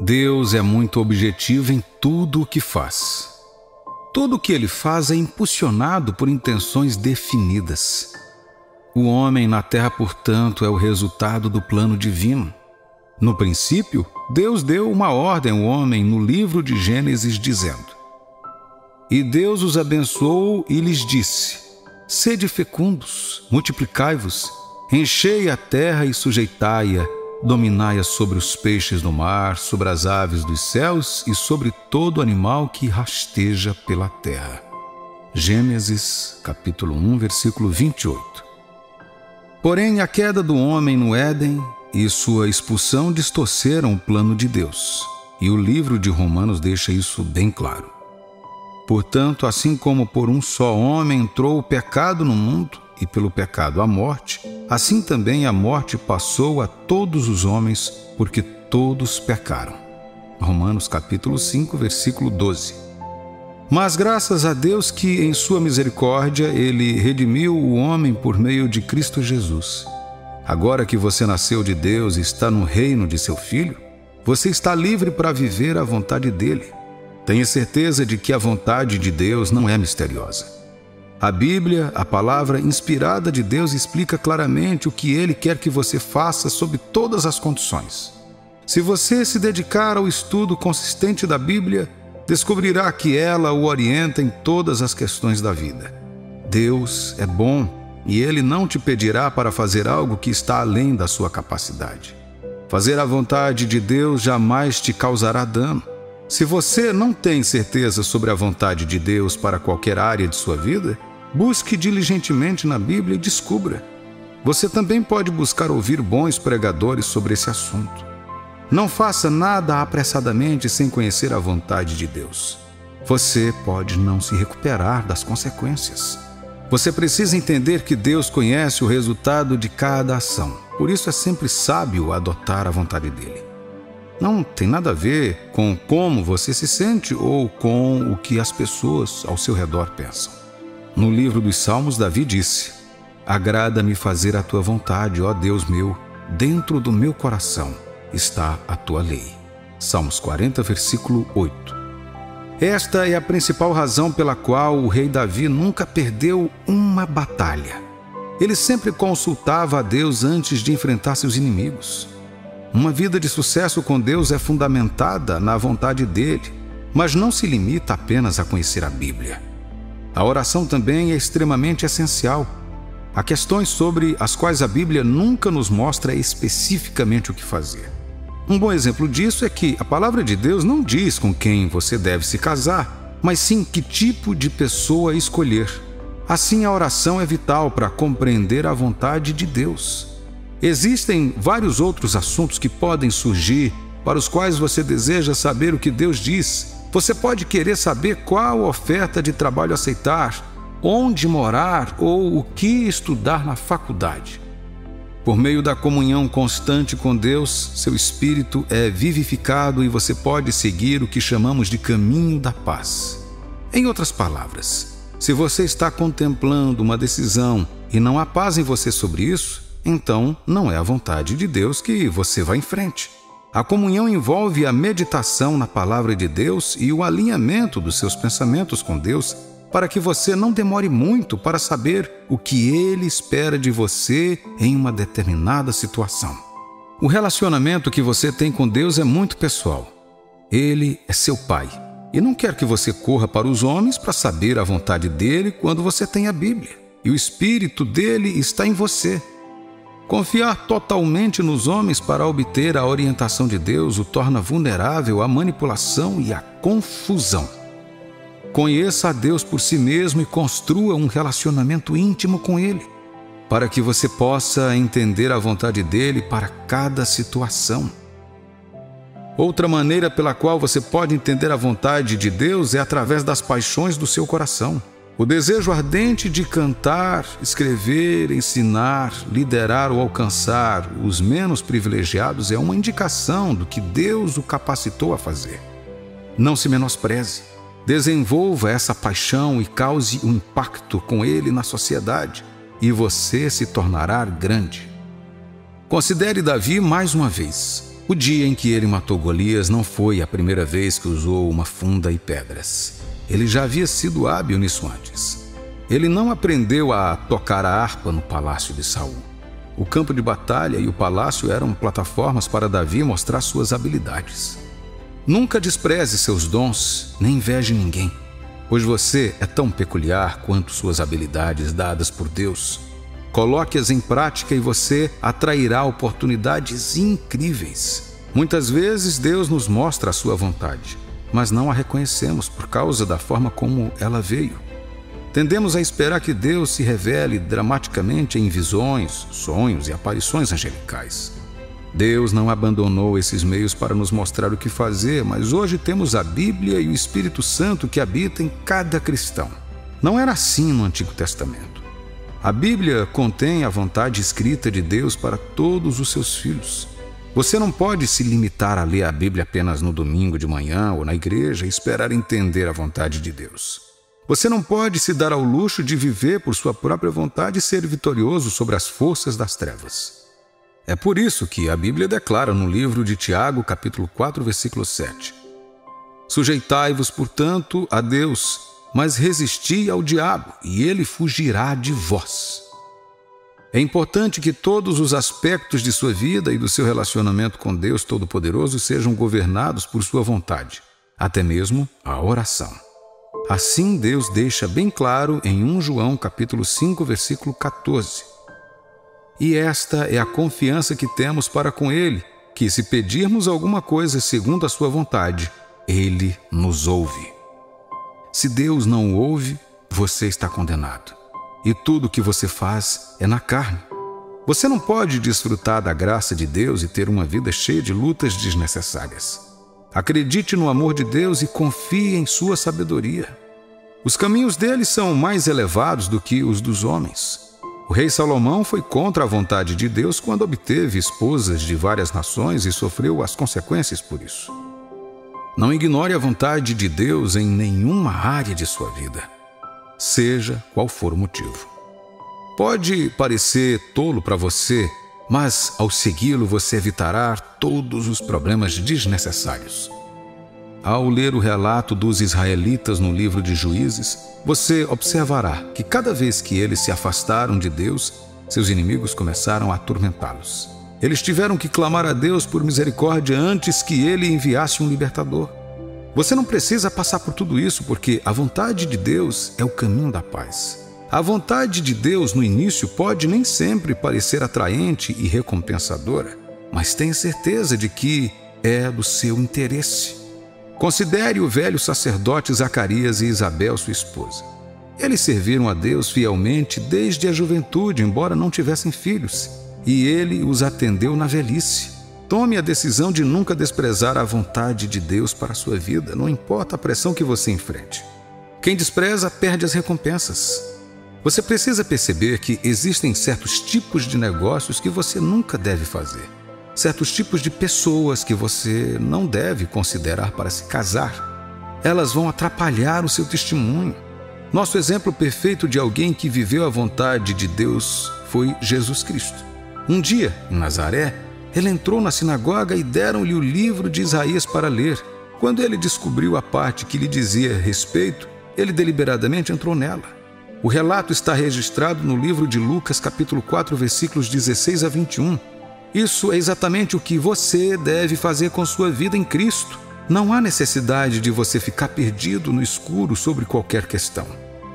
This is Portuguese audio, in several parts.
Deus é muito objetivo em tudo o que faz. Tudo o que Ele faz é impulsionado por intenções definidas. O homem na terra, portanto, é o resultado do plano divino. No princípio, Deus deu uma ordem ao homem no livro de Gênesis, dizendo: E Deus os abençoou e lhes disse: Sede fecundos, multiplicai-vos, enchei a terra e sujeitai-a, dominai-a sobre os peixes do mar, sobre as aves dos céus e sobre todo animal que rasteja pela terra. Gênesis, capítulo 1, versículo 28. Porém, a queda do homem no Éden e sua expulsão distorceram o plano de Deus, e o livro de Romanos deixa isso bem claro. Portanto, assim como por um só homem entrou o pecado no mundo, e pelo pecado a morte, assim também a morte passou a todos os homens, porque todos pecaram. Romanos capítulo 5, versículo 12. Mas graças a Deus que, em sua misericórdia, Ele redimiu o homem por meio de Cristo Jesus. Agora que você nasceu de Deus e está no reino de seu Filho, você está livre para viver a vontade dEle. Tenha certeza de que a vontade de Deus não é misteriosa. A Bíblia, a palavra inspirada de Deus, explica claramente o que Ele quer que você faça sob todas as condições. Se você se dedicar ao estudo consistente da Bíblia, descobrirá que ela o orienta em todas as questões da vida. Deus é bom e Ele não te pedirá para fazer algo que está além da sua capacidade. Fazer a vontade de Deus jamais te causará dano. Se você não tem certeza sobre a vontade de Deus para qualquer área de sua vida, busque diligentemente na Bíblia e descubra. Você também pode buscar ouvir bons pregadores sobre esse assunto. Não faça nada apressadamente sem conhecer a vontade de Deus. Você pode não se recuperar das consequências. Você precisa entender que Deus conhece o resultado de cada ação. Por isso é sempre sábio adotar a vontade dele. Não tem nada a ver com como você se sente ou com o que as pessoas ao seu redor pensam. No livro dos Salmos, Davi disse: Agrada-me fazer a tua vontade, ó Deus meu, dentro do meu coração está a tua lei. Salmos 40, versículo 8. Esta é a principal razão pela qual o rei Davi nunca perdeu uma batalha. Ele sempre consultava a Deus antes de enfrentar seus inimigos. Uma vida de sucesso com Deus é fundamentada na vontade dele, mas não se limita apenas a conhecer a Bíblia. A oração também é extremamente essencial. Há questões sobre as quais a Bíblia nunca nos mostra especificamente o que fazer. Um bom exemplo disso é que a palavra de Deus não diz com quem você deve se casar, mas sim que tipo de pessoa escolher. Assim, a oração é vital para compreender a vontade de Deus. Existem vários outros assuntos que podem surgir para os quais você deseja saber o que Deus diz. Você pode querer saber qual oferta de trabalho aceitar, onde morar ou o que estudar na faculdade. Por meio da comunhão constante com Deus, seu espírito é vivificado e você pode seguir o que chamamos de caminho da paz. Em outras palavras, se você está contemplando uma decisão e não há paz em você sobre isso, então não é a vontade de Deus que você vá em frente. A comunhão envolve a meditação na palavra de Deus e o alinhamento dos seus pensamentos com Deus para que você não demore muito para saber o que Ele espera de você em uma determinada situação. O relacionamento que você tem com Deus é muito pessoal. Ele é seu Pai e não quer que você corra para os homens para saber a vontade dEle quando você tem a Bíblia e o Espírito dEle está em você. Confiar totalmente nos homens para obter a orientação de Deus o torna vulnerável à manipulação e à confusão. Conheça a Deus por si mesmo e construa um relacionamento íntimo com Ele, para que você possa entender a vontade dEle para cada situação. Outra maneira pela qual você pode entender a vontade de Deus é através das paixões do seu coração. O desejo ardente de cantar, escrever, ensinar, liderar ou alcançar os menos privilegiados é uma indicação do que Deus o capacitou a fazer. Não se menospreze. Desenvolva essa paixão e cause um impacto com ele na sociedade, e você se tornará grande. Considere Davi mais uma vez. O dia em que ele matou Golias não foi a primeira vez que usou uma funda e pedras. Ele já havia sido hábil nisso antes. Ele não aprendeu a tocar a harpa no palácio de Saul. O campo de batalha e o palácio eram plataformas para Davi mostrar suas habilidades. Nunca despreze seus dons, nem inveje ninguém, pois você é tão peculiar quanto suas habilidades dadas por Deus. Coloque-as em prática e você atrairá oportunidades incríveis. Muitas vezes Deus nos mostra a sua vontade, mas não a reconhecemos por causa da forma como ela veio. Tendemos a esperar que Deus se revele dramaticamente em visões, sonhos e aparições angelicais. Deus não abandonou esses meios para nos mostrar o que fazer, mas hoje temos a Bíblia e o Espírito Santo que habita em cada cristão. Não era assim no Antigo Testamento. A Bíblia contém a vontade escrita de Deus para todos os seus filhos. Você não pode se limitar a ler a Bíblia apenas no domingo de manhã ou na igreja e esperar entender a vontade de Deus. Você não pode se dar ao luxo de viver por sua própria vontade e ser vitorioso sobre as forças das trevas. É por isso que a Bíblia declara no livro de Tiago, capítulo 4, versículo 7: Sujeitai-vos, portanto, a Deus, mas resisti ao diabo, e ele fugirá de vós. É importante que todos os aspectos de sua vida e do seu relacionamento com Deus Todo-Poderoso sejam governados por sua vontade, até mesmo a oração. Assim Deus deixa bem claro em 1 João capítulo 5, versículo 14. E esta é a confiança que temos para com Ele, que se pedirmos alguma coisa segundo a sua vontade, Ele nos ouve. Se Deus não o ouve, você está condenado. E tudo o que você faz é na carne. Você não pode desfrutar da graça de Deus e ter uma vida cheia de lutas desnecessárias. Acredite no amor de Deus e confie em sua sabedoria. Os caminhos dele são mais elevados do que os dos homens. O rei Salomão foi contra a vontade de Deus quando obteve esposas de várias nações e sofreu as consequências por isso. Não ignore a vontade de Deus em nenhuma área de sua vida, seja qual for o motivo. Pode parecer tolo para você, mas ao segui-lo você evitará todos os problemas desnecessários. Ao ler o relato dos israelitas no livro de Juízes, você observará que cada vez que eles se afastaram de Deus, seus inimigos começaram a atormentá-los. Eles tiveram que clamar a Deus por misericórdia antes que Ele enviasse um libertador. Você não precisa passar por tudo isso, porque a vontade de Deus é o caminho da paz. A vontade de Deus no início pode nem sempre parecer atraente e recompensadora, mas tenha certeza de que é do seu interesse. Considere o velho sacerdote Zacarias e Isabel, sua esposa. Eles serviram a Deus fielmente desde a juventude, embora não tivessem filhos, e Ele os atendeu na velhice. Tome a decisão de nunca desprezar a vontade de Deus para a sua vida, não importa a pressão que você enfrente. Quem despreza perde as recompensas. Você precisa perceber que existem certos tipos de negócios que você nunca deve fazer. Certos tipos de pessoas que você não deve considerar para se casar. Elas vão atrapalhar o seu testemunho. Nosso exemplo perfeito de alguém que viveu a vontade de Deus foi Jesus Cristo. Um dia, em Nazaré, ele entrou na sinagoga e deram-lhe o livro de Isaías para ler. Quando ele descobriu a parte que lhe dizia respeito, ele deliberadamente entrou nela. O relato está registrado no livro de Lucas, capítulo 4, versículos 16 a 21. Isso é exatamente o que você deve fazer com sua vida em Cristo. Não há necessidade de você ficar perdido no escuro sobre qualquer questão,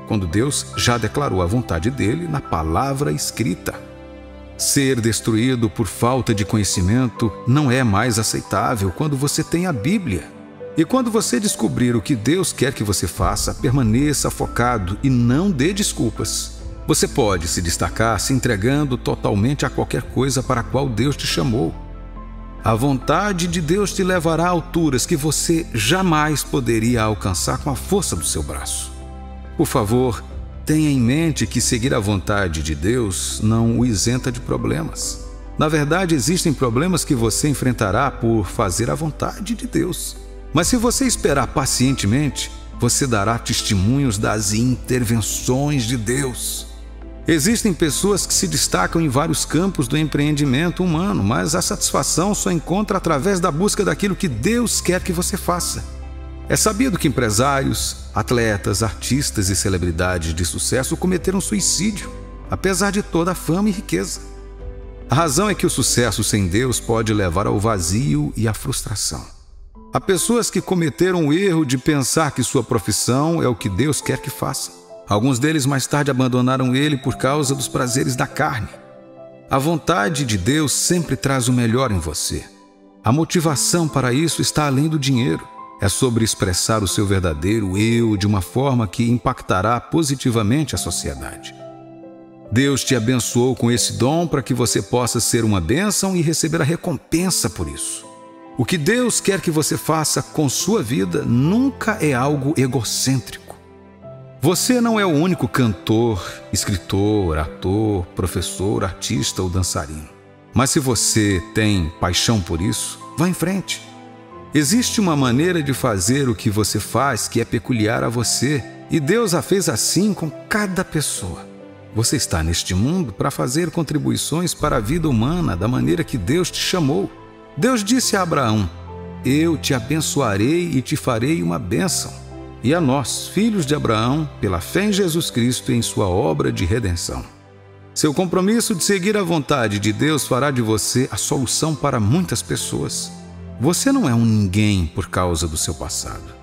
quando Deus já declarou a vontade dele na palavra escrita. Ser destruído por falta de conhecimento não é mais aceitável quando você tem a Bíblia. E quando você descobrir o que Deus quer que você faça, permaneça focado e não dê desculpas. Você pode se destacar se entregando totalmente a qualquer coisa para a qual Deus te chamou. A vontade de Deus te levará a alturas que você jamais poderia alcançar com a força do seu braço. Por favor, tenha em mente que seguir a vontade de Deus não o isenta de problemas. Na verdade, existem problemas que você enfrentará por fazer a vontade de Deus. Mas se você esperar pacientemente, você dará testemunhos das intervenções de Deus. Existem pessoas que se destacam em vários campos do empreendimento humano, mas a satisfação só encontra através da busca daquilo que Deus quer que você faça. É sabido que empresários, atletas, artistas e celebridades de sucesso cometeram suicídio, apesar de toda a fama e riqueza. A razão é que o sucesso sem Deus pode levar ao vazio e à frustração. Há pessoas que cometeram o erro de pensar que sua profissão é o que Deus quer que faça. Alguns deles mais tarde abandonaram ele por causa dos prazeres da carne. A vontade de Deus sempre traz o melhor em você. A motivação para isso está além do dinheiro. É sobre expressar o seu verdadeiro eu de uma forma que impactará positivamente a sociedade. Deus te abençoou com esse dom para que você possa ser uma bênção e receber a recompensa por isso. O que Deus quer que você faça com sua vida nunca é algo egocêntrico. Você não é o único cantor, escritor, ator, professor, artista ou dançarino. Mas se você tem paixão por isso, vá em frente. Existe uma maneira de fazer o que você faz que é peculiar a você, e Deus a fez assim com cada pessoa. Você está neste mundo para fazer contribuições para a vida humana da maneira que Deus te chamou. Deus disse a Abraão: eu te abençoarei e te farei uma bênção. E a nós, filhos de Abraão, pela fé em Jesus Cristo e em sua obra de redenção. Seu compromisso de seguir a vontade de Deus fará de você a solução para muitas pessoas. Você não é um ninguém por causa do seu passado.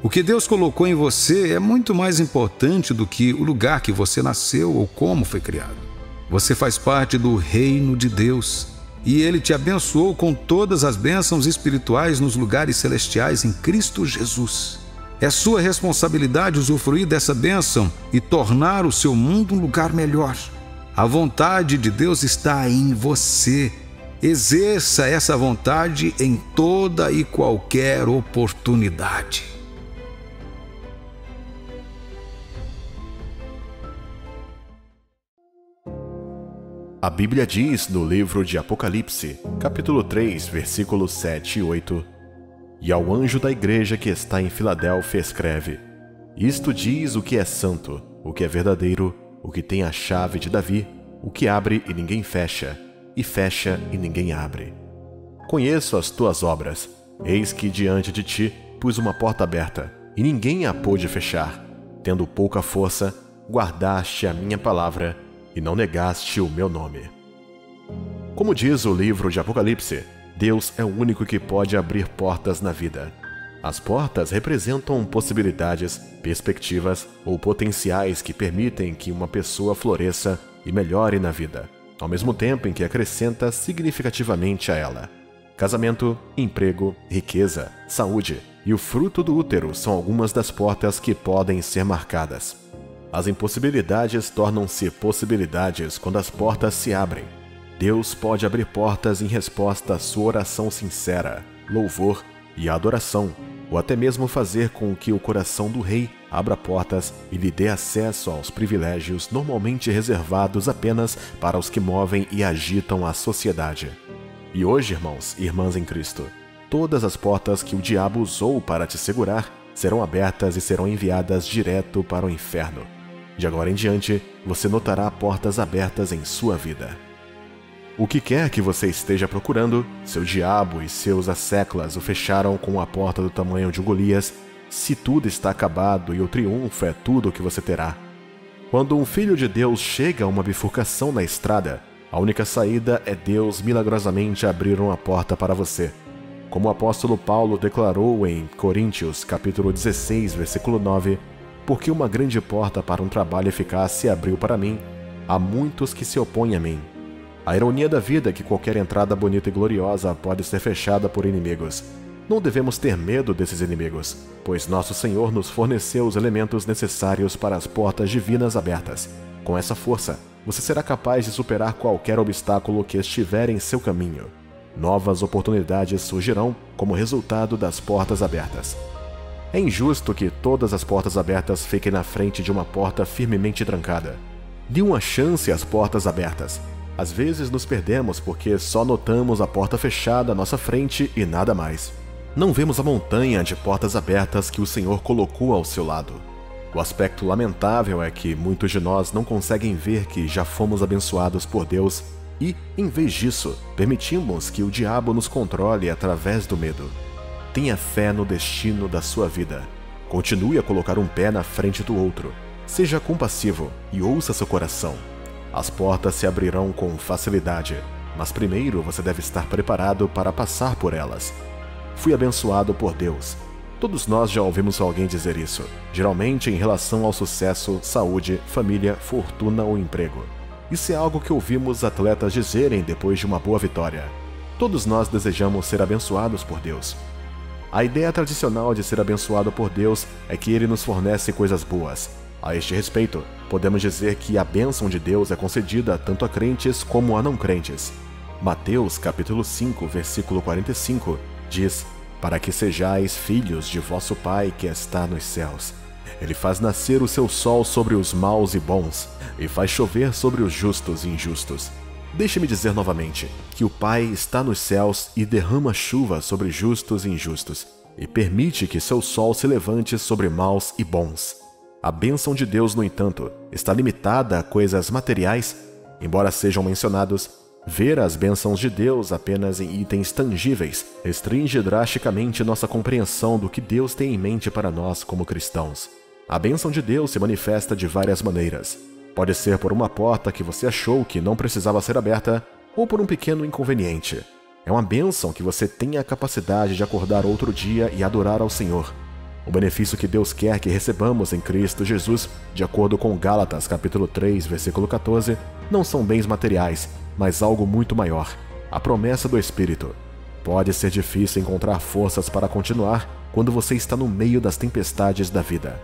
O que Deus colocou em você é muito mais importante do que o lugar que você nasceu ou como foi criado. Você faz parte do reino de Deus e Ele te abençoou com todas as bênçãos espirituais nos lugares celestiais em Cristo Jesus. É sua responsabilidade usufruir dessa bênção e tornar o seu mundo um lugar melhor. A vontade de Deus está em você. Exerça essa vontade em toda e qualquer oportunidade. A Bíblia diz no livro de Apocalipse, capítulo 3, versículos 7 e 8: E ao anjo da igreja que está em Filadélfia escreve: Isto diz o que é santo, o que é verdadeiro, o que tem a chave de Davi, o que abre e ninguém fecha, e fecha e ninguém abre. Conheço as tuas obras. Eis que diante de ti pus uma porta aberta, e ninguém a pôde fechar. Tendo pouca força, guardaste a minha palavra, e não negaste o meu nome. Como diz o livro de Apocalipse, Deus é o único que pode abrir portas na vida. As portas representam possibilidades, perspectivas ou potenciais que permitem que uma pessoa floresça e melhore na vida, ao mesmo tempo em que acrescenta significativamente a ela. Casamento, emprego, riqueza, saúde e o fruto do útero são algumas das portas que podem ser marcadas. As impossibilidades tornam-se possibilidades quando as portas se abrem. Deus pode abrir portas em resposta à sua oração sincera, louvor e adoração, ou até mesmo fazer com que o coração do rei abra portas e lhe dê acesso aos privilégios normalmente reservados apenas para os que movem e agitam a sociedade. E hoje, irmãos e irmãs em Cristo, todas as portas que o diabo usou para te segurar serão abertas e serão enviadas direto para o inferno. De agora em diante, você notará portas abertas em sua vida. O que quer que você esteja procurando, seu diabo e seus asseclas o fecharam com a porta do tamanho de Golias. Se tudo está acabado e o triunfo é tudo o que você terá. Quando um filho de Deus chega a uma bifurcação na estrada, a única saída é Deus milagrosamente abrir uma porta para você. Como o apóstolo Paulo declarou em Coríntios, capítulo 16, versículo 9, porque uma grande porta para um trabalho eficaz se abriu para mim, há muitos que se opõem a mim. A ironia da vida é que qualquer entrada bonita e gloriosa pode ser fechada por inimigos. Não devemos ter medo desses inimigos, pois nosso Senhor nos forneceu os elementos necessários para as portas divinas abertas. Com essa força, você será capaz de superar qualquer obstáculo que estiver em seu caminho. Novas oportunidades surgirão como resultado das portas abertas. É injusto que todas as portas abertas fiquem na frente de uma porta firmemente trancada. Dê uma chance às portas abertas. Às vezes nos perdemos porque só notamos a porta fechada à nossa frente e nada mais. Não vemos a montanha de portas abertas que o Senhor colocou ao seu lado. O aspecto lamentável é que muitos de nós não conseguem ver que já fomos abençoados por Deus e, em vez disso, permitimos que o diabo nos controle através do medo. Tenha fé no destino da sua vida. Continue a colocar um pé na frente do outro. Seja compassivo e ouça seu coração. As portas se abrirão com facilidade, mas primeiro você deve estar preparado para passar por elas. Fui abençoado por Deus. Todos nós já ouvimos alguém dizer isso, geralmente em relação ao sucesso, saúde, família, fortuna ou emprego. Isso é algo que ouvimos atletas dizerem depois de uma boa vitória. Todos nós desejamos ser abençoados por Deus. A ideia tradicional de ser abençoado por Deus é que Ele nos fornece coisas boas. A este respeito, podemos dizer que a bênção de Deus é concedida tanto a crentes como a não crentes. Mateus capítulo 5, versículo 45, diz: para que sejais filhos de vosso Pai que está nos céus. Ele faz nascer o seu sol sobre os maus e bons, e faz chover sobre os justos e injustos. Deixe-me dizer novamente que o Pai está nos céus e derrama chuva sobre justos e injustos, e permite que seu sol se levante sobre maus e bons. A bênção de Deus, no entanto, está limitada a coisas materiais, embora sejam mencionados. Ver as bênçãos de Deus apenas em itens tangíveis restringe drasticamente nossa compreensão do que Deus tem em mente para nós como cristãos. A bênção de Deus se manifesta de várias maneiras. Pode ser por uma porta que você achou que não precisava ser aberta, ou por um pequeno inconveniente. É uma bênção que você tenha a capacidade de acordar outro dia e adorar ao Senhor. O benefício que Deus quer que recebamos em Cristo Jesus, de acordo com Gálatas capítulo 3, versículo 14, não são bens materiais, mas algo muito maior, a promessa do Espírito. Pode ser difícil encontrar forças para continuar quando você está no meio das tempestades da vida.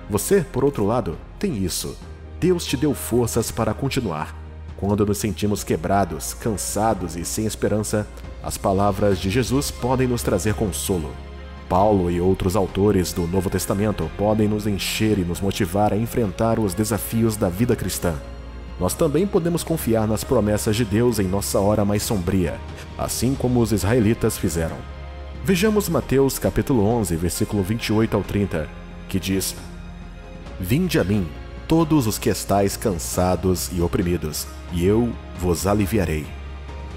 Você, por outro lado, tem isso. Deus te deu forças para continuar. Quando nos sentimos quebrados, cansados e sem esperança, as palavras de Jesus podem nos trazer consolo. Paulo e outros autores do Novo Testamento podem nos encher e nos motivar a enfrentar os desafios da vida cristã. Nós também podemos confiar nas promessas de Deus em nossa hora mais sombria, assim como os israelitas fizeram. Vejamos Mateus capítulo 11, versículo 28 ao 30, que diz: Vinde a mim, todos os que estáis cansados e oprimidos, e eu vos aliviarei.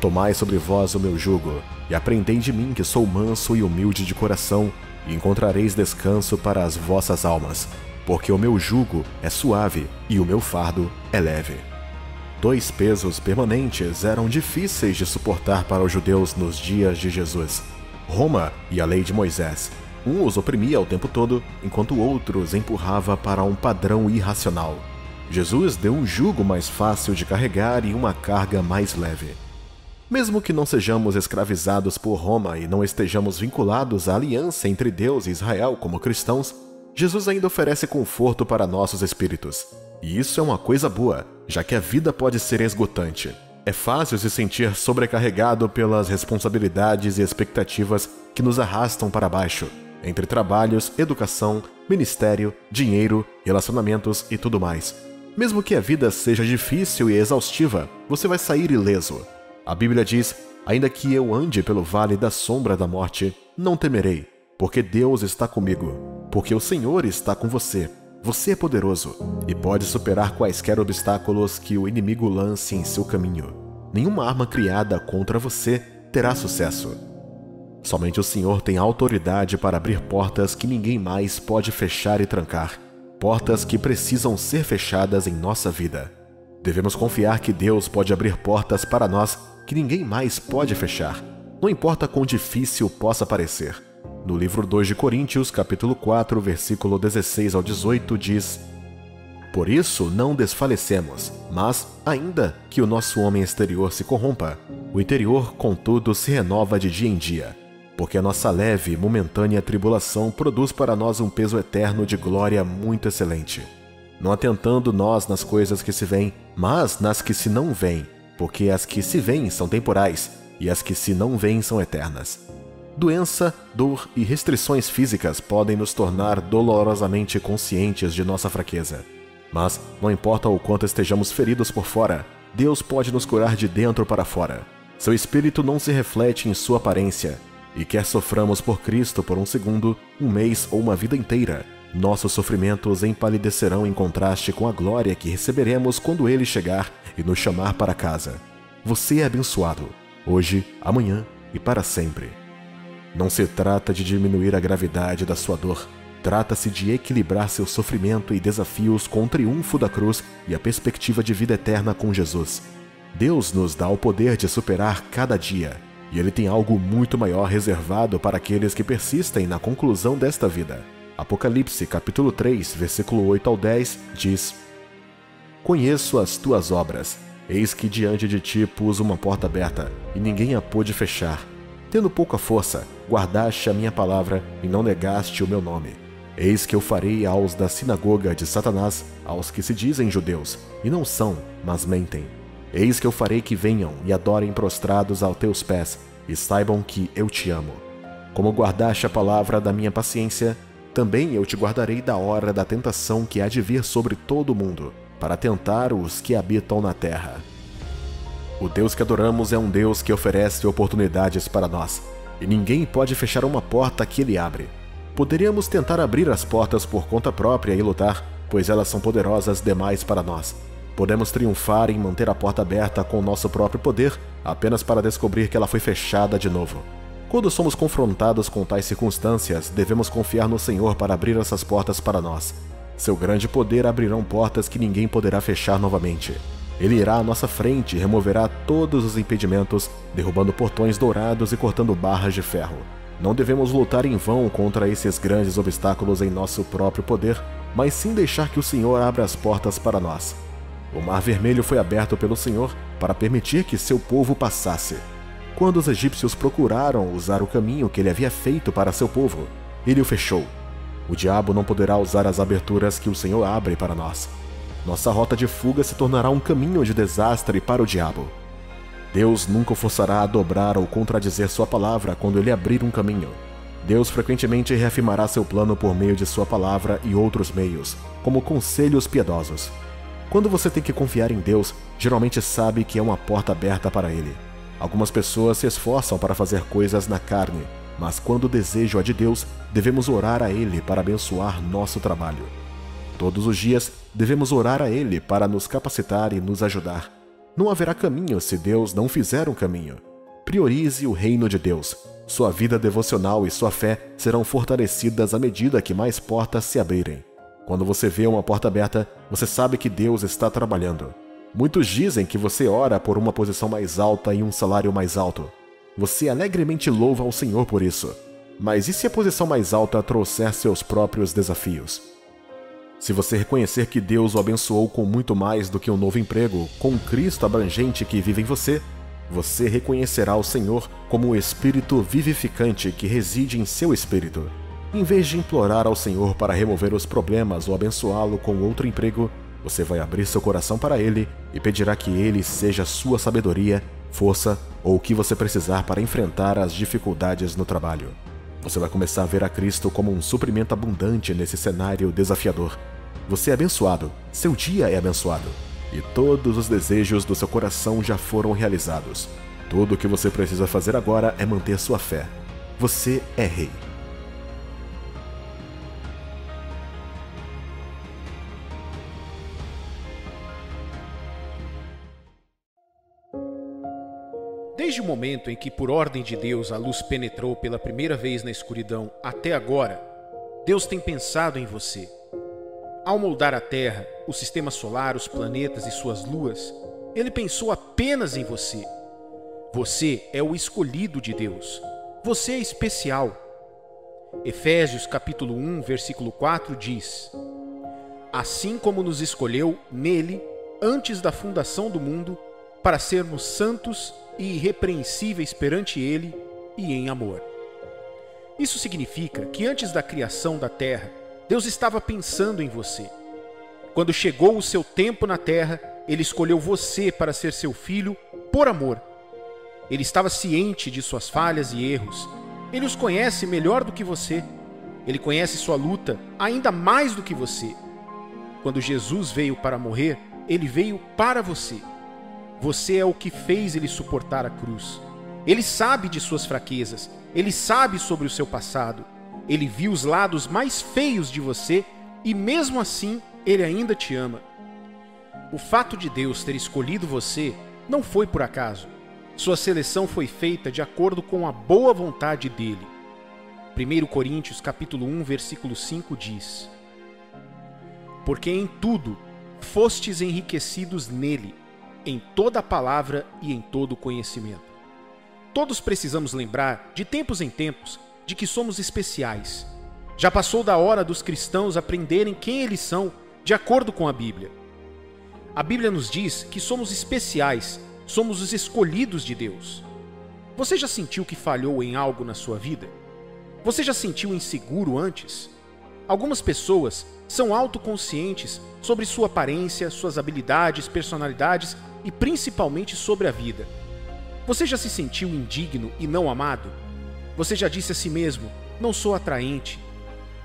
Tomai sobre vós o meu jugo, e aprendei de mim que sou manso e humilde de coração, e encontrareis descanso para as vossas almas, porque o meu jugo é suave e o meu fardo é leve. 2 pesos permanentes eram difíceis de suportar para os judeus nos dias de Jesus: Roma e a lei de Moisés. Um os oprimia o tempo todo, enquanto o outro os empurrava para um padrão irracional. Jesus deu um jugo mais fácil de carregar e uma carga mais leve. Mesmo que não sejamos escravizados por Roma e não estejamos vinculados à aliança entre Deus e Israel como cristãos, Jesus ainda oferece conforto para nossos espíritos. E isso é uma coisa boa, já que a vida pode ser esgotante. É fácil se sentir sobrecarregado pelas responsabilidades e expectativas que nos arrastam para baixo, entre trabalhos, educação, ministério, dinheiro, relacionamentos e tudo mais. Mesmo que a vida seja difícil e exaustiva, você vai sair ileso. A Bíblia diz: ainda que eu ande pelo vale da sombra da morte, não temerei, porque Deus está comigo, porque o Senhor está com você. Você é poderoso e pode superar quaisquer obstáculos que o inimigo lance em seu caminho. Nenhuma arma criada contra você terá sucesso. Somente o Senhor tem autoridade para abrir portas que ninguém mais pode fechar e trancar, portas que precisam ser fechadas em nossa vida. Devemos confiar que Deus pode abrir portas para nós que ninguém mais pode fechar, não importa quão difícil possa parecer. No livro 2 de Coríntios, capítulo 4, versículo 16 ao 18, diz: Por isso não desfalecemos, mas, ainda que o nosso homem exterior se corrompa, o interior, contudo, se renova de dia em dia, porque a nossa leve e momentânea tribulação produz para nós um peso eterno de glória muito excelente. Não atentando nós nas coisas que se veem, mas nas que se não veem, porque as que se veem são temporais, e as que se não veem são eternas. Doença, dor e restrições físicas podem nos tornar dolorosamente conscientes de nossa fraqueza. Mas, não importa o quanto estejamos feridos por fora, Deus pode nos curar de dentro para fora. Seu espírito não se reflete em sua aparência, e quer soframos por Cristo por um segundo, um mês ou uma vida inteira, Nossos sofrimentos empalidecerão em contraste com a glória que receberemos quando Ele chegar e nos chamar para casa. Você é abençoado, hoje, amanhã e para sempre. Não se trata de diminuir a gravidade da sua dor. Trata-se de equilibrar seu sofrimento e desafios com o triunfo da cruz e a perspectiva de vida eterna com Jesus. Deus nos dá o poder de superar cada dia, e Ele tem algo muito maior reservado para aqueles que persistem na conclusão desta vida. Apocalipse, capítulo 3, versículo 8 ao 10, diz: Conheço as tuas obras. Eis que diante de ti pus uma porta aberta, e ninguém a pôde fechar. Tendo pouca força, guardaste a minha palavra e não negaste o meu nome. Eis que eu farei aos da sinagoga de Satanás, aos que se dizem judeus, e não são, mas mentem. Eis que eu farei que venham e adorem prostrados aos teus pés, e saibam que eu te amo. Como guardaste a palavra da minha paciência, também eu te guardarei da hora da tentação que há de vir sobre todo o mundo, para tentar os que habitam na terra. O Deus que adoramos é um Deus que oferece oportunidades para nós, e ninguém pode fechar uma porta que Ele abre. Poderíamos tentar abrir as portas por conta própria e lutar, pois elas são poderosas demais para nós. Podemos triunfar em manter a porta aberta com nosso próprio poder, apenas para descobrir que ela foi fechada de novo. Quando somos confrontados com tais circunstâncias, devemos confiar no Senhor para abrir essas portas para nós. Seu grande poder abrirão portas que ninguém poderá fechar novamente. Ele irá à nossa frente e removerá todos os impedimentos, derrubando portões dourados e cortando barras de ferro. Não devemos lutar em vão contra esses grandes obstáculos em nosso próprio poder, mas sim deixar que o Senhor abra as portas para nós. O Mar Vermelho foi aberto pelo Senhor para permitir que seu povo passasse. Quando os egípcios procuraram usar o caminho que ele havia feito para seu povo, ele o fechou. O diabo não poderá usar as aberturas que o Senhor abre para nós. Nossa rota de fuga se tornará um caminho de desastre para o diabo. Deus nunca o forçará a dobrar ou contradizer sua palavra quando ele abrir um caminho. Deus frequentemente reafirmará seu plano por meio de sua palavra e outros meios, como conselhos piedosos. Quando você tem que confiar em Deus, geralmente sabe que é uma porta aberta para Ele. Algumas pessoas se esforçam para fazer coisas na carne, mas quando o desejo é de Deus, devemos orar a Ele para abençoar nosso trabalho. Todos os dias, devemos orar a Ele para nos capacitar e nos ajudar. Não haverá caminho se Deus não fizer um caminho. Priorize o reino de Deus. Sua vida devocional e sua fé serão fortalecidas à medida que mais portas se abrirem. Quando você vê uma porta aberta, você sabe que Deus está trabalhando. Muitos dizem que você ora por uma posição mais alta e um salário mais alto. Você alegremente louva ao Senhor por isso. Mas e se a posição mais alta trouxer seus próprios desafios? Se você reconhecer que Deus o abençoou com muito mais do que um novo emprego, com um Cristo abrangente que vive em você, você reconhecerá o Senhor como o Espírito vivificante que reside em seu espírito. Em vez de implorar ao Senhor para remover os problemas ou abençoá-lo com outro emprego, você vai abrir seu coração para Ele e pedirá que Ele seja sua sabedoria, força ou o que você precisar para enfrentar as dificuldades no trabalho. Você vai começar a ver a Cristo como um suprimento abundante nesse cenário desafiador. Você é abençoado, seu dia é abençoado, e todos os desejos do seu coração já foram realizados. Tudo o que você precisa fazer agora é manter sua fé. Você é rei. Desde o momento em que, por ordem de Deus, a luz penetrou pela primeira vez na escuridão até agora, Deus tem pensado em você. Ao moldar a Terra, o sistema solar, os planetas e suas luas, Ele pensou apenas em você. Você é o escolhido de Deus. Você é especial. Efésios capítulo 1, versículo 4 diz: Assim como nos escolheu nele, antes da fundação do mundo, para sermos santos e irrepreensíveis perante Ele e em amor. Isso significa que antes da criação da terra, Deus estava pensando em você. Quando chegou o seu tempo na terra, Ele escolheu você para ser seu filho por amor. Ele estava ciente de suas falhas e erros. Ele os conhece melhor do que você. Ele conhece sua luta ainda mais do que você. Quando Jesus veio para morrer, Ele veio para você. Você é o que fez Ele suportar a cruz. Ele sabe de suas fraquezas. Ele sabe sobre o seu passado. Ele viu os lados mais feios de você e mesmo assim Ele ainda te ama. O fato de Deus ter escolhido você não foi por acaso. Sua seleção foi feita de acordo com a boa vontade dele. 1 Coríntios capítulo 1, versículo 5 diz: Porque em tudo fostes enriquecidos nele, em toda a palavra e em todo o conhecimento. Todos precisamos lembrar, de tempos em tempos, de que somos especiais. Já passou da hora dos cristãos aprenderem quem eles são, de acordo com a Bíblia. A Bíblia nos diz que somos especiais, somos os escolhidos de Deus. Você já sentiu que falhou em algo na sua vida? Você já sentiu inseguro antes? Algumas pessoas são autoconscientes sobre sua aparência, suas habilidades, personalidades e principalmente sobre a vida. Você já se sentiu indigno e não amado? Você já disse a si mesmo: não sou atraente.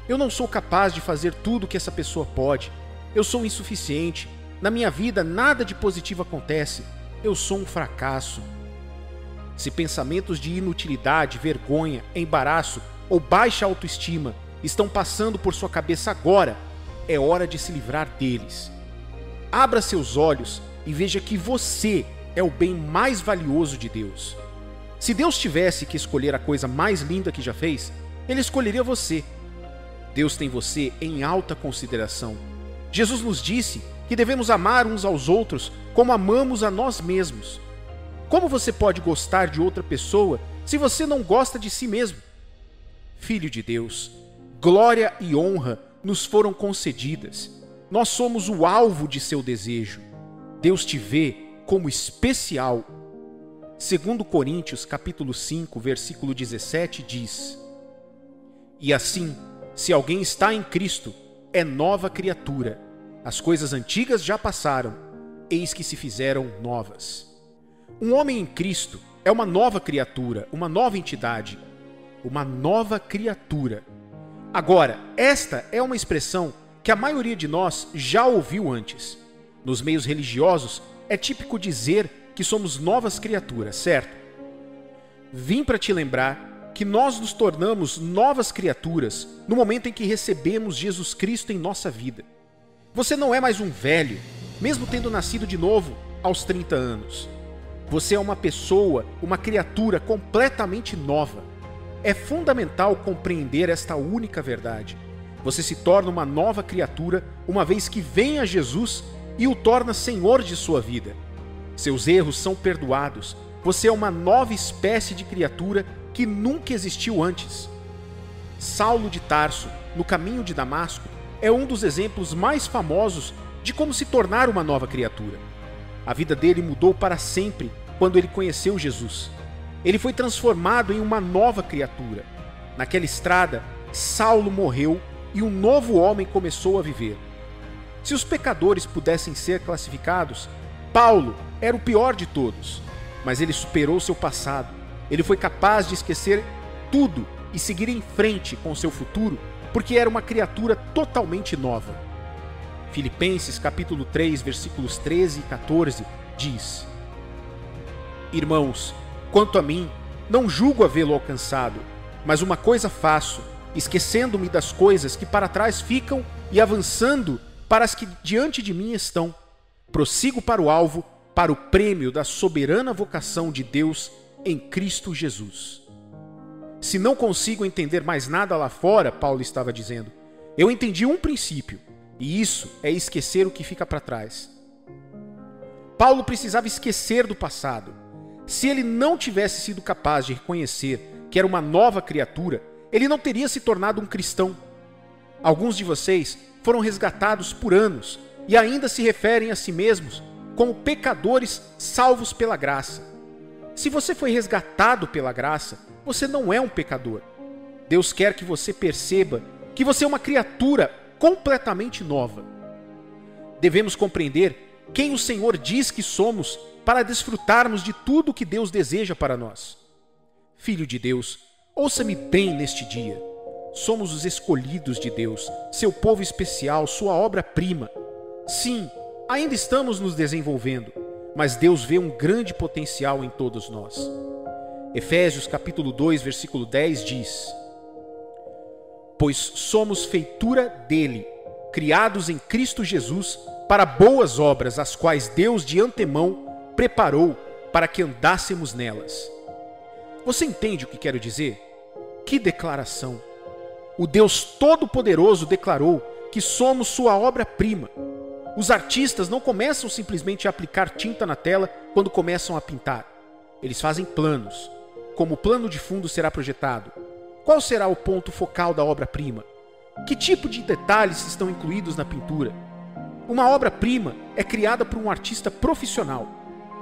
Eu não sou capaz de fazer tudo o que essa pessoa pode. Eu sou insuficiente. Na minha vida nada de positivo acontece. Eu sou um fracasso. Se pensamentos de inutilidade, vergonha, embaraço ou baixa autoestima estão passando por sua cabeça agora, é hora de se livrar deles. Abra seus olhos e veja que você é o bem mais valioso de Deus. Se Deus tivesse que escolher a coisa mais linda que já fez, Ele escolheria você. Deus tem você em alta consideração. Jesus nos disse que devemos amar uns aos outros como amamos a nós mesmos. Como você pode gostar de outra pessoa se você não gosta de si mesmo? Filho de Deus, glória e honra nos foram concedidas. Nós somos o alvo de seu desejo. Deus te vê como especial. 2 Coríntios capítulo 5, versículo 17 diz: E assim, se alguém está em Cristo, é nova criatura. As coisas antigas já passaram, eis que se fizeram novas. Um homem em Cristo é uma nova criatura, uma nova entidade, uma nova criatura. Agora, esta é uma expressão que a maioria de nós já ouviu antes. Nos meios religiosos, é típico dizer que somos novas criaturas, certo? Vim para te lembrar que nós nos tornamos novas criaturas no momento em que recebemos Jesus Cristo em nossa vida. Você não é mais um velho, mesmo tendo nascido de novo aos 30 anos. Você é uma pessoa, uma criatura completamente nova. É fundamental compreender esta única verdade. Você se torna uma nova criatura uma vez que vem a Jesus e o torna Senhor de sua vida. Seus erros são perdoados. Você é uma nova espécie de criatura que nunca existiu antes. Saulo de Tarso, no caminho de Damasco, é um dos exemplos mais famosos de como se tornar uma nova criatura. A vida dele mudou para sempre quando ele conheceu Jesus. Ele foi transformado em uma nova criatura. Naquela estrada, Saulo morreu e um novo homem começou a viver. Se os pecadores pudessem ser classificados, Paulo era o pior de todos, mas ele superou seu passado. Ele foi capaz de esquecer tudo e seguir em frente com seu futuro, porque era uma criatura totalmente nova. Filipenses capítulo 3, versículos 13 e 14 diz: Irmãos, quanto a mim, não julgo havê-lo alcançado, mas uma coisa faço, esquecendo-me das coisas que para trás ficam e avançando para as que diante de mim estão. Prossigo para o alvo, para o prêmio da soberana vocação de Deus em Cristo Jesus. Se não consigo entender mais nada lá fora, Paulo estava dizendo, eu entendi um princípio, e isso é esquecer o que fica para trás. Paulo precisava esquecer do passado. Se ele não tivesse sido capaz de reconhecer que era uma nova criatura, ele não teria se tornado um cristão. Alguns de vocês foram resgatados por anos e ainda se referem a si mesmos como pecadores salvos pela graça. Se você foi resgatado pela graça, você não é um pecador. Deus quer que você perceba que você é uma criatura completamente nova. Devemos compreender quem o Senhor diz que somos para desfrutarmos de tudo o que Deus deseja para nós. Filho de Deus, ouça-me bem neste dia. Somos os escolhidos de Deus, seu povo especial, sua obra-prima. Sim, ainda estamos nos desenvolvendo, mas Deus vê um grande potencial em todos nós. Efésios capítulo 2, versículo 10 diz: pois somos feitura dele, criados em Cristo Jesus para boas obras, as quais Deus de antemão preparou para que andássemos nelas. Você entende o que quero dizer? Que declaração! O Deus Todo-Poderoso declarou que somos sua obra-prima. Os artistas não começam simplesmente a aplicar tinta na tela quando começam a pintar. Eles fazem planos. Como o plano de fundo será projetado? Qual será o ponto focal da obra-prima? Que tipo de detalhes estão incluídos na pintura? Uma obra-prima é criada por um artista profissional.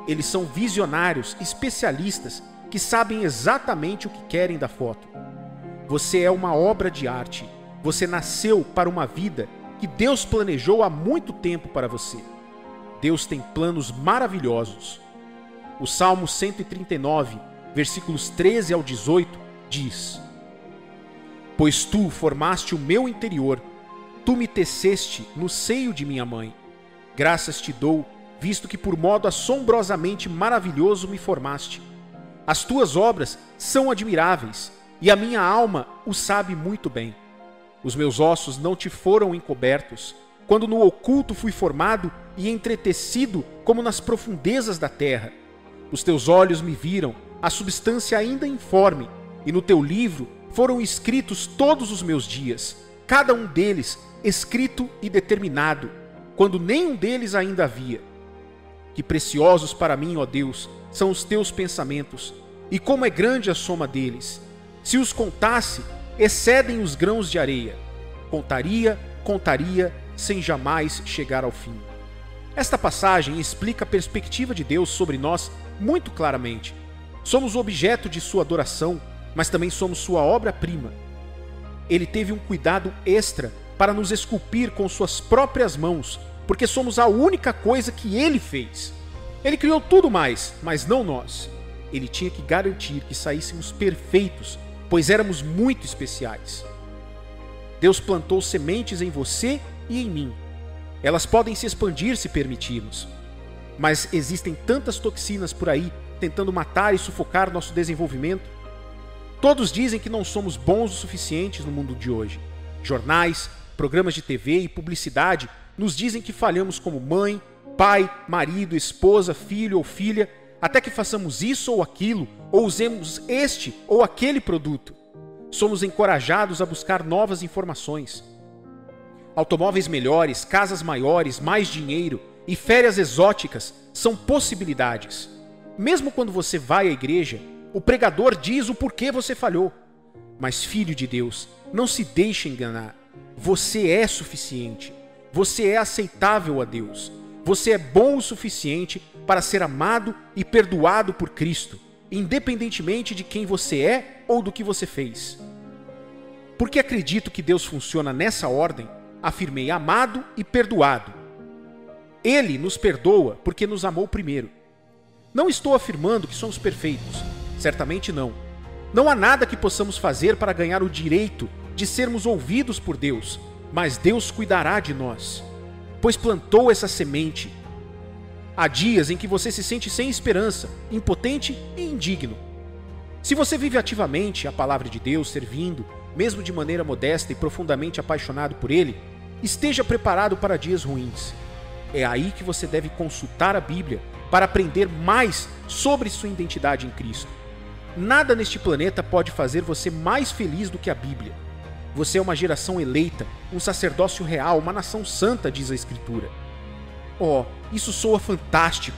Eles são visionários, especialistas, que sabem exatamente o que querem da foto. Você é uma obra de arte. Você nasceu para uma vida que Deus planejou há muito tempo para você. Deus tem planos maravilhosos. O Salmo 139, versículos 13 ao 18, diz: Pois tu formaste o meu interior, tu me teceste no seio de minha mãe. Graças te dou, visto que por modo assombrosamente maravilhoso me formaste. As tuas obras são admiráveis, e a minha alma o sabe muito bem. Os meus ossos não te foram encobertos, quando no oculto fui formado e entretecido como nas profundezas da terra. Os teus olhos me viram, a substância ainda informe, e no teu livro foram escritos todos os meus dias, cada um deles escrito e determinado, quando nenhum deles ainda havia. Que preciosos para mim, ó Deus, são os teus pensamentos, e como é grande a soma deles. Se os contasse, excedem os grãos de areia. Contaria, sem jamais chegar ao fim. Esta passagem explica a perspectiva de Deus sobre nós muito claramente. Somos objeto de sua adoração, mas também somos sua obra-prima. Ele teve um cuidado extra para nos esculpir com suas próprias mãos, porque somos a única coisa que ele fez. Ele criou tudo mais, mas não nós. Ele tinha que garantir que saíssemos perfeitos, pois éramos muito especiais. Deus plantou sementes em você e em mim. Elas podem se expandir se permitirmos. Mas existem tantas toxinas por aí tentando matar e sufocar nosso desenvolvimento. Todos dizem que não somos bons o suficiente no mundo de hoje. Jornais, programas de TV e publicidade nos dizem que falhamos como mãe, pai, marido, esposa, filho ou filha, até que façamos isso ou aquilo, ou usemos este ou aquele produto. Somos encorajados a buscar novas informações. Automóveis melhores, casas maiores, mais dinheiro e férias exóticas são possibilidades. Mesmo quando você vai à igreja, o pregador diz o porquê você falhou. Mas, filho de Deus, não se deixe enganar. Você é suficiente. Você é aceitável a Deus. Você é bom o suficiente para ser amado e perdoado por Cristo, independentemente de quem você é ou do que você fez. Porque acredito que Deus funciona nessa ordem, afirmei amado e perdoado. Ele nos perdoa porque nos amou primeiro. Não estou afirmando que somos perfeitos. Certamente não. Não há nada que possamos fazer para ganhar o direito de sermos ouvidos por Deus, mas Deus cuidará de nós, pois plantou essa semente. Há dias em que você se sente sem esperança, impotente e indigno. Se você vive ativamente a palavra de Deus, servindo, mesmo de maneira modesta e profundamente apaixonado por Ele, esteja preparado para dias ruins. É aí que você deve consultar a Bíblia para aprender mais sobre sua identidade em Cristo. Nada neste planeta pode fazer você mais feliz do que a Bíblia. Você é uma geração eleita, um sacerdócio real, uma nação santa, diz a Escritura. Oh, isso soa fantástico.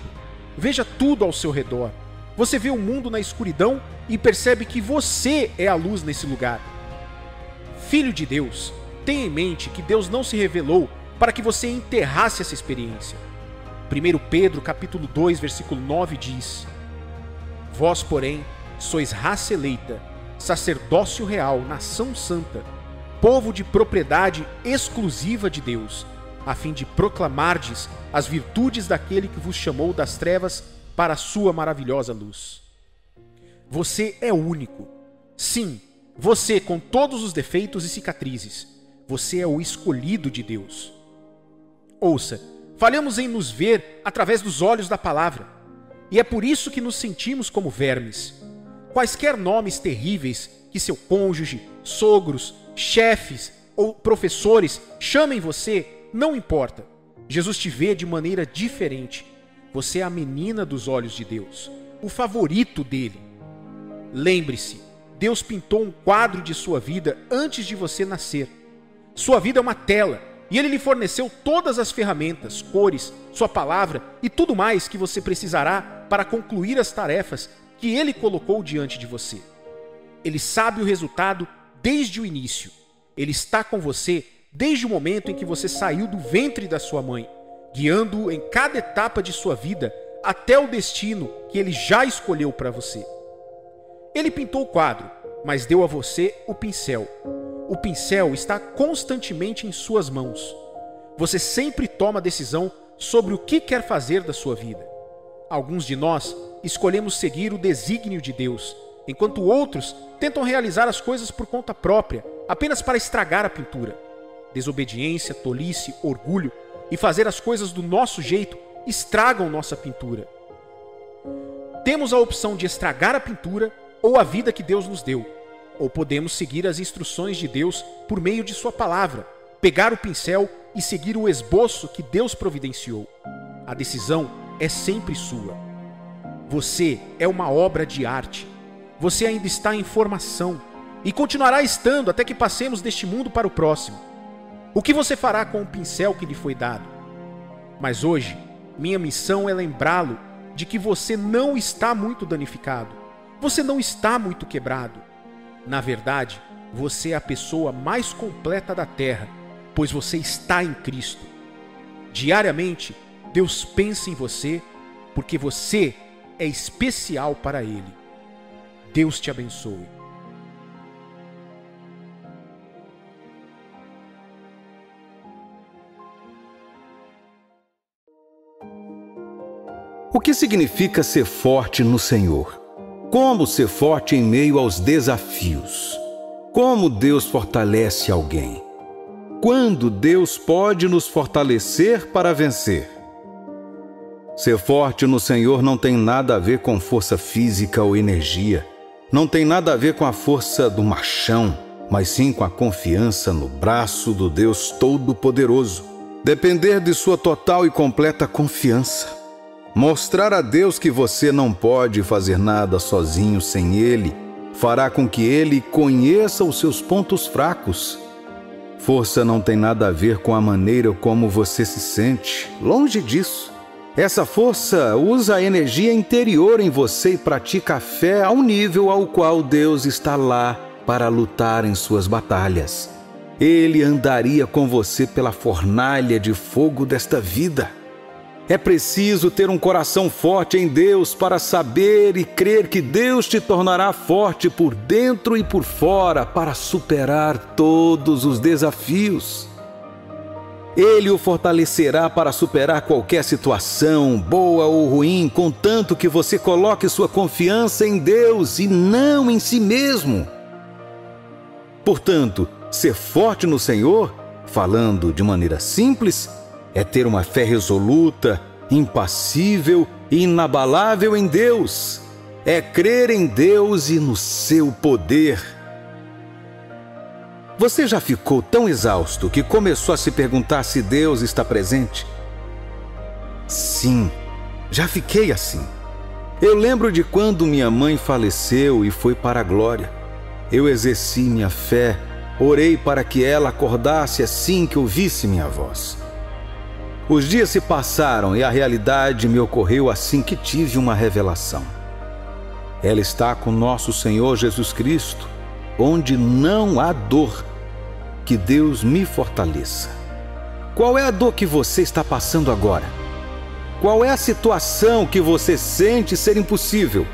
Veja tudo ao seu redor. Você vê o mundo na escuridão e percebe que você é a luz nesse lugar. Filho de Deus, tenha em mente que Deus não se revelou para que você enterrasse essa experiência. 1 Pedro capítulo 2, versículo 9 diz: Vós, porém, sois raça eleita, sacerdócio real, nação santa, povo de propriedade exclusiva de Deus, a fim de proclamardes as virtudes daquele que vos chamou das trevas para a sua maravilhosa luz. Você é único. Sim, você com todos os defeitos e cicatrizes. Você é o escolhido de Deus. Ouça, falhamos em nos ver através dos olhos da palavra, e é por isso que nos sentimos como vermes. Quaisquer nomes terríveis que seu cônjuge, sogros, chefes ou professores chamem você, não importa. Jesus te vê de maneira diferente. Você é a menina dos olhos de Deus, o favorito dele. Lembre-se, Deus pintou um quadro de sua vida antes de você nascer. Sua vida é uma tela e Ele lhe forneceu todas as ferramentas, cores, sua palavra e tudo mais que você precisará para concluir as tarefas que Ele colocou diante de você. Ele sabe o resultado desde o início. Ele está com você desde o momento em que você saiu do ventre da sua mãe, guiando-o em cada etapa de sua vida até o destino que Ele já escolheu para você. Ele pintou o quadro, mas deu a você o pincel. O pincel está constantemente em suas mãos. Você sempre toma decisão sobre o que quer fazer da sua vida. Alguns de nós escolhemos seguir o desígnio de Deus, enquanto outros tentam realizar as coisas por conta própria, apenas para estragar a pintura. Desobediência, tolice, orgulho e fazer as coisas do nosso jeito estragam nossa pintura. Temos a opção de estragar a pintura ou a vida que Deus nos deu, ou podemos seguir as instruções de Deus por meio de sua palavra, pegar o pincel e seguir o esboço que Deus providenciou. A decisão é sempre sua. Você é uma obra de arte. Você ainda está em formação e continuará estando até que passemos deste mundo para o próximo. O que você fará com o pincel que lhe foi dado? Mas hoje, minha missão é lembrá-lo de que você não está muito danificado. Você não está muito quebrado. Na verdade, você é a pessoa mais completa da Terra, pois você está em Cristo. Diariamente, Deus pensa em você, porque você é especial para Ele. Deus te abençoe. O que significa ser forte no Senhor? Como ser forte em meio aos desafios? Como Deus fortalece alguém? Quando Deus pode nos fortalecer para vencer? Ser forte no Senhor não tem nada a ver com força física ou energia. Não tem nada a ver com a força do machão, mas sim com a confiança no braço do Deus Todo-Poderoso. Depender de sua total e completa confiança. Mostrar a Deus que você não pode fazer nada sozinho sem Ele, fará com que Ele conheça os seus pontos fracos. Força não tem nada a ver com a maneira como você se sente. Longe disso. Essa força usa a energia interior em você e pratica a fé ao nível ao qual Deus está lá para lutar em suas batalhas. Ele andaria com você pela fornalha de fogo desta vida. É preciso ter um coração forte em Deus para saber e crer que Deus te tornará forte por dentro e por fora para superar todos os desafios. Ele o fortalecerá para superar qualquer situação, boa ou ruim, contanto que você coloque sua confiança em Deus e não em si mesmo. Portanto, ser forte no Senhor, falando de maneira simples, é ter uma fé resoluta, impassível e inabalável em Deus. É crer em Deus e no seu poder. Você já ficou tão exausto que começou a se perguntar se Deus está presente? Sim, já fiquei assim. Eu lembro de quando minha mãe faleceu e foi para a glória. Eu exerci minha fé, orei para que ela acordasse assim que ouvisse minha voz. Os dias se passaram e a realidade me ocorreu assim que tive uma revelação. Ela está com nosso Senhor Jesus Cristo, onde não há dor. Que Deus me fortaleça. Qual é a dor que você está passando agora? Qual é a situação que você sente ser impossível?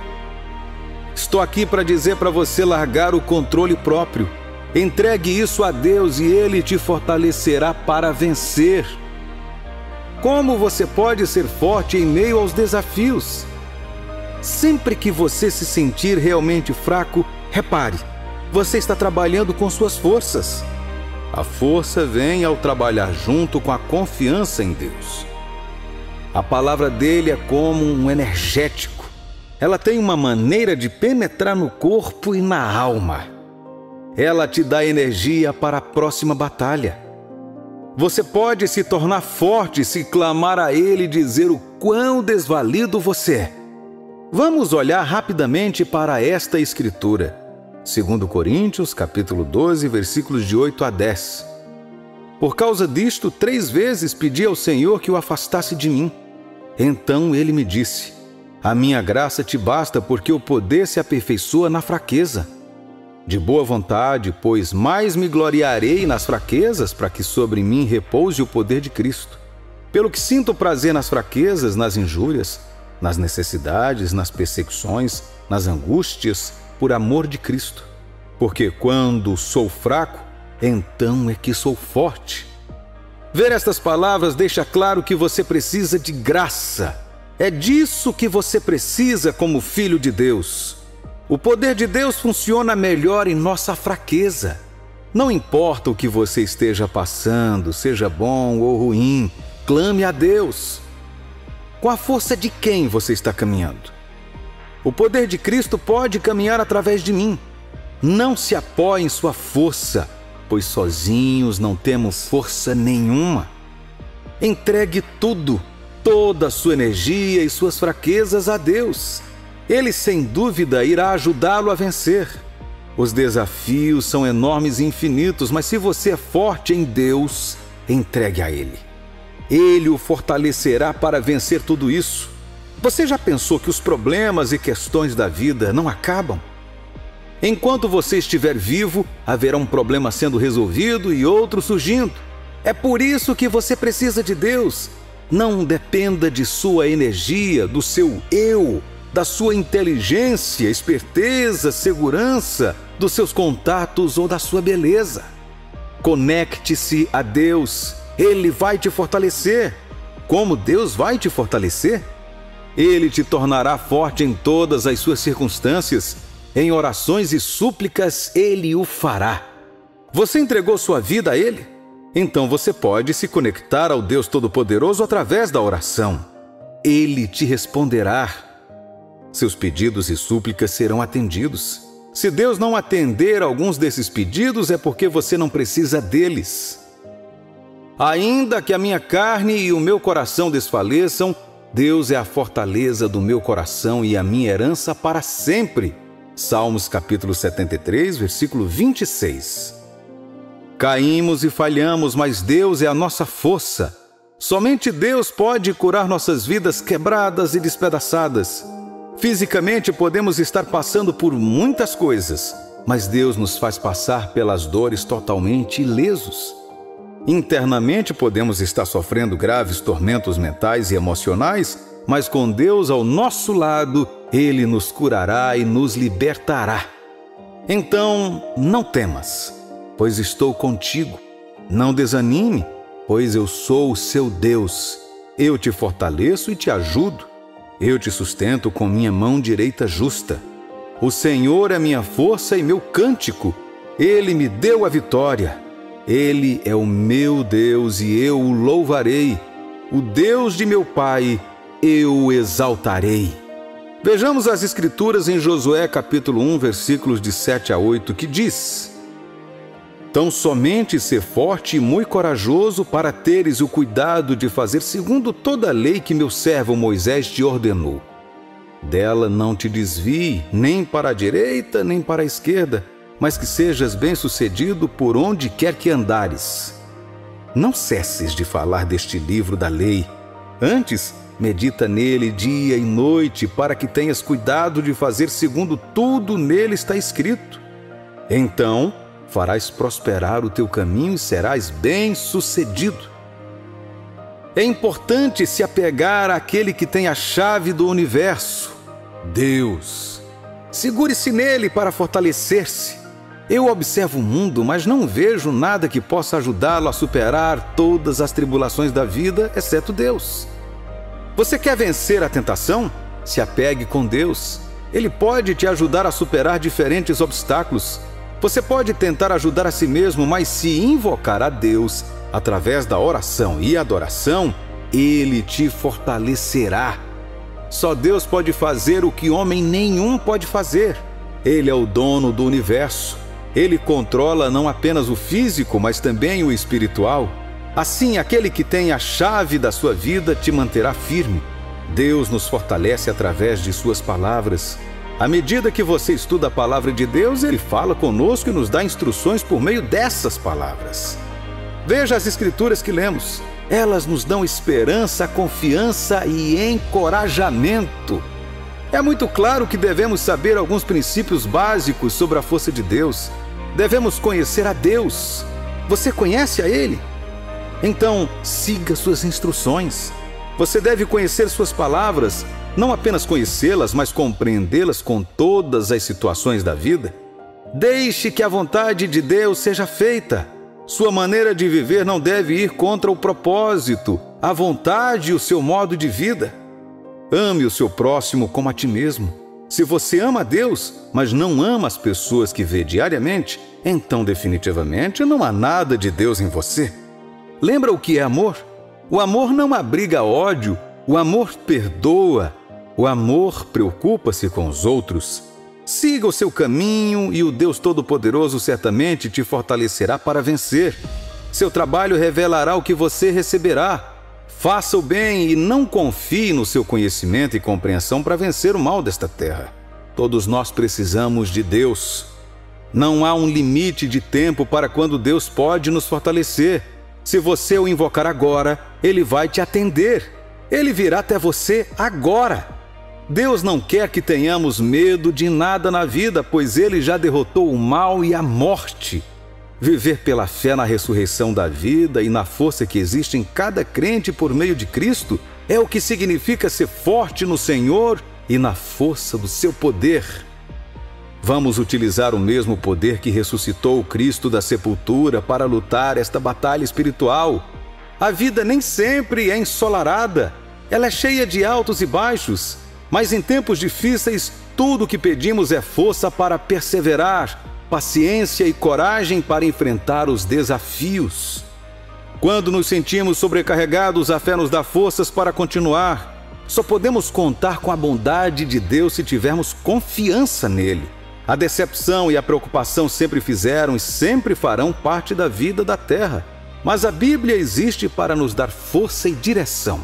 Estou aqui para dizer para você largar o controle próprio. Entregue isso a Deus e Ele te fortalecerá para vencer. Como você pode ser forte em meio aos desafios? Sempre que você se sentir realmente fraco, repare, você está trabalhando com suas forças. A força vem ao trabalhar junto com a confiança em Deus. A palavra dele é como um energético. Ela tem uma maneira de penetrar no corpo e na alma. Ela te dá energia para a próxima batalha. Você pode se tornar forte se clamar a Ele e dizer o quão desvalido você é. Vamos olhar rapidamente para esta escritura. 2 Coríntios, capítulo 12, versículos de 8 a 10. Por causa disto, 3 vezes pedi ao Senhor que o afastasse de mim. Então ele me disse: a minha graça te basta, porque o poder se aperfeiçoa na fraqueza. De boa vontade, pois mais me gloriarei nas fraquezas, para que sobre mim repouse o poder de Cristo. Pelo que sinto prazer nas fraquezas, nas injúrias, nas necessidades, nas perseguições, nas angústias, por amor de Cristo. Porque quando sou fraco, então é que sou forte. Ver estas palavras deixa claro que você precisa de graça. É disso que você precisa como filho de Deus. O poder de Deus funciona melhor em nossa fraqueza. Não importa o que você esteja passando, seja bom ou ruim, clame a Deus. Com a força de quem você está caminhando? O poder de Cristo pode caminhar através de mim. Não se apoie em sua força, pois sozinhos não temos força nenhuma. Entregue tudo, toda a sua energia e suas fraquezas a Deus. Ele, sem dúvida, irá ajudá-lo a vencer. Os desafios são enormes e infinitos, mas se você é forte em Deus, entregue a Ele. Ele o fortalecerá para vencer tudo isso. Você já pensou que os problemas e questões da vida não acabam? Enquanto você estiver vivo, haverá um problema sendo resolvido e outro surgindo. É por isso que você precisa de Deus. Não dependa de sua energia, do seu eu, da sua inteligência, esperteza, segurança, dos seus contatos ou da sua beleza. Conecte-se a Deus. Ele vai te fortalecer. Como Deus vai te fortalecer? Ele te tornará forte em todas as suas circunstâncias. Em orações e súplicas, Ele o fará. Você entregou sua vida a Ele? Então você pode se conectar ao Deus Todo-Poderoso através da oração. Ele te responderá. Seus pedidos e súplicas serão atendidos. Se Deus não atender alguns desses pedidos, é porque você não precisa deles. Ainda que a minha carne e o meu coração desfaleçam, Deus é a fortaleza do meu coração e a minha herança para sempre. Salmos capítulo 73, versículo 26. Caímos e falhamos, mas Deus é a nossa força. Somente Deus pode curar nossas vidas quebradas e despedaçadas. Fisicamente podemos estar passando por muitas coisas, mas Deus nos faz passar pelas dores totalmente ilesos. Internamente podemos estar sofrendo graves tormentos mentais e emocionais, mas com Deus ao nosso lado, Ele nos curará e nos libertará. Então, não temas, pois estou contigo. Não desanime, pois eu sou o seu Deus. Eu te fortaleço e te ajudo. Eu te sustento com minha mão direita justa. O Senhor é minha força e meu cântico. Ele me deu a vitória. Ele é o meu Deus e eu o louvarei. O Deus de meu pai, eu o exaltarei. Vejamos as escrituras em Josué capítulo 1, versículos de 7 a 8, que diz: Tão somente ser forte e muito corajoso para teres o cuidado de fazer segundo toda a lei que meu servo Moisés te ordenou. Dela não te desvie, nem para a direita, nem para a esquerda, mas que sejas bem-sucedido por onde quer que andares. Não cesses de falar deste livro da lei. Antes, medita nele dia e noite, para que tenhas cuidado de fazer segundo tudo nele está escrito. Então, farás prosperar o teu caminho e serás bem-sucedido. É importante se apegar àquele que tem a chave do universo, Deus. Segure-se nele para fortalecer-se. Eu observo o mundo, mas não vejo nada que possa ajudá-lo a superar todas as tribulações da vida, exceto Deus. Você quer vencer a tentação? Se apegue com Deus. Ele pode te ajudar a superar diferentes obstáculos. Você pode tentar ajudar a si mesmo, mas se invocar a Deus através da oração e adoração, Ele te fortalecerá. Só Deus pode fazer o que homem nenhum pode fazer. Ele é o dono do universo. Ele controla não apenas o físico, mas também o espiritual. Assim, aquele que tem a chave da sua vida te manterá firme. Deus nos fortalece através de suas palavras. À medida que você estuda a palavra de Deus, Ele fala conosco e nos dá instruções por meio dessas palavras. Veja as escrituras que lemos. Elas nos dão esperança, confiança e encorajamento. É muito claro que devemos saber alguns princípios básicos sobre a força de Deus. Devemos conhecer a Deus. Você conhece a Ele? Então, siga suas instruções. Você deve conhecer suas palavras, não apenas conhecê-las, mas compreendê-las com todas as situações da vida. Deixe que a vontade de Deus seja feita. Sua maneira de viver não deve ir contra o propósito, a vontade e o seu modo de vida. Ame o seu próximo como a ti mesmo. Se você ama a Deus, mas não ama as pessoas que vê diariamente, então definitivamente não há nada de Deus em você. Lembra o que é amor? O amor não abriga ódio, o amor perdoa, o amor preocupa-se com os outros. Siga o seu caminho e o Deus Todo-Poderoso certamente te fortalecerá para vencer. Seu trabalho revelará o que você receberá. Faça o bem e não confie no seu conhecimento e compreensão para vencer o mal desta terra. Todos nós precisamos de Deus. Não há um limite de tempo para quando Deus pode nos fortalecer. Se você o invocar agora, Ele vai te atender. Ele virá até você agora. Deus não quer que tenhamos medo de nada na vida, pois Ele já derrotou o mal e a morte. Viver pela fé na ressurreição da vida e na força que existe em cada crente por meio de Cristo é o que significa ser forte no Senhor e na força do seu poder. Vamos utilizar o mesmo poder que ressuscitou o Cristo da sepultura para lutar esta batalha espiritual. A vida nem sempre é ensolarada, ela é cheia de altos e baixos. Mas em tempos difíceis, tudo o que pedimos é força para perseverar, paciência e coragem para enfrentar os desafios. Quando nos sentimos sobrecarregados, a fé nos dá forças para continuar. Só podemos contar com a bondade de Deus se tivermos confiança nele. A decepção e a preocupação sempre fizeram e sempre farão parte da vida da terra. Mas a Bíblia existe para nos dar força e direção.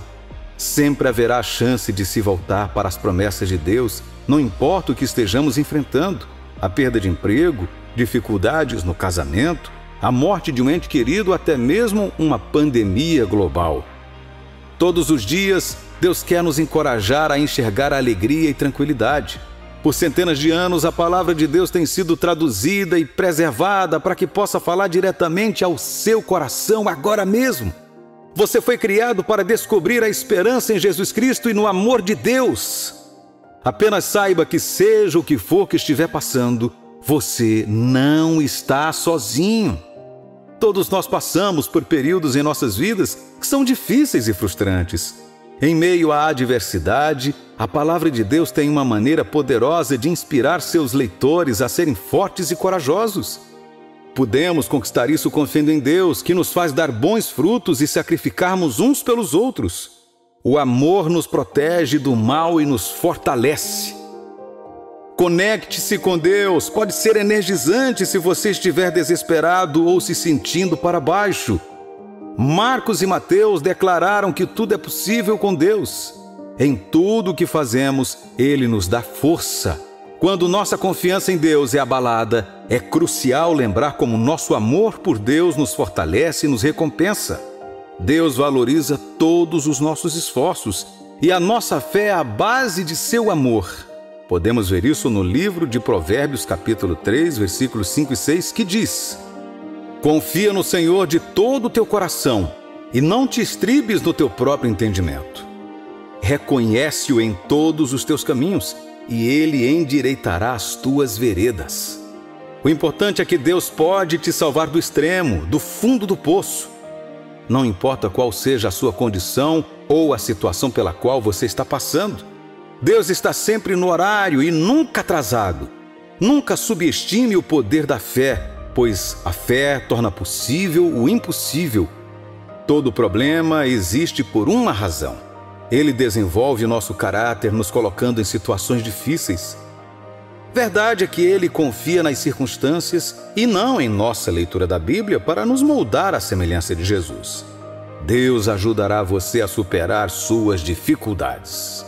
Sempre haverá a chance de se voltar para as promessas de Deus, não importa o que estejamos enfrentando. A perda de emprego, dificuldades no casamento, a morte de um ente querido, até mesmo uma pandemia global. Todos os dias, Deus quer nos encorajar a enxergar a alegria e tranquilidade. Por centenas de anos, a palavra de Deus tem sido traduzida e preservada para que possa falar diretamente ao seu coração agora mesmo. Você foi criado para descobrir a esperança em Jesus Cristo e no amor de Deus. Apenas saiba que seja o que for que estiver passando, você não está sozinho. Todos nós passamos por períodos em nossas vidas que são difíceis e frustrantes. Em meio à adversidade, a palavra de Deus tem uma maneira poderosa de inspirar seus leitores a serem fortes e corajosos. Podemos conquistar isso confiando em Deus, que nos faz dar bons frutos e sacrificarmos uns pelos outros. O amor nos protege do mal e nos fortalece. Conecte-se com Deus. Pode ser energizante se você estiver desesperado ou se sentindo para baixo. Marcos e Mateus declararam que tudo é possível com Deus. Em tudo o que fazemos, Ele nos dá força. Quando nossa confiança em Deus é abalada, é crucial lembrar como nosso amor por Deus nos fortalece e nos recompensa. Deus valoriza todos os nossos esforços e a nossa fé é a base de seu amor. Podemos ver isso no livro de Provérbios, capítulo 3, versículos 5 e 6, que diz: Confia no Senhor de todo o teu coração e não te estribes no teu próprio entendimento. Reconhece-o em todos os teus caminhos e Ele endireitará as tuas veredas. O importante é que Deus pode te salvar do extremo, do fundo do poço. Não importa qual seja a sua condição ou a situação pela qual você está passando. Deus está sempre no horário e nunca atrasado. Nunca subestime o poder da fé, pois a fé torna possível o impossível. Todo problema existe por uma razão. Ele desenvolve nosso caráter, nos colocando em situações difíceis. Verdade é que ele confia nas circunstâncias e não em nossa leitura da Bíblia para nos moldar à semelhança de Jesus. Deus ajudará você a superar suas dificuldades.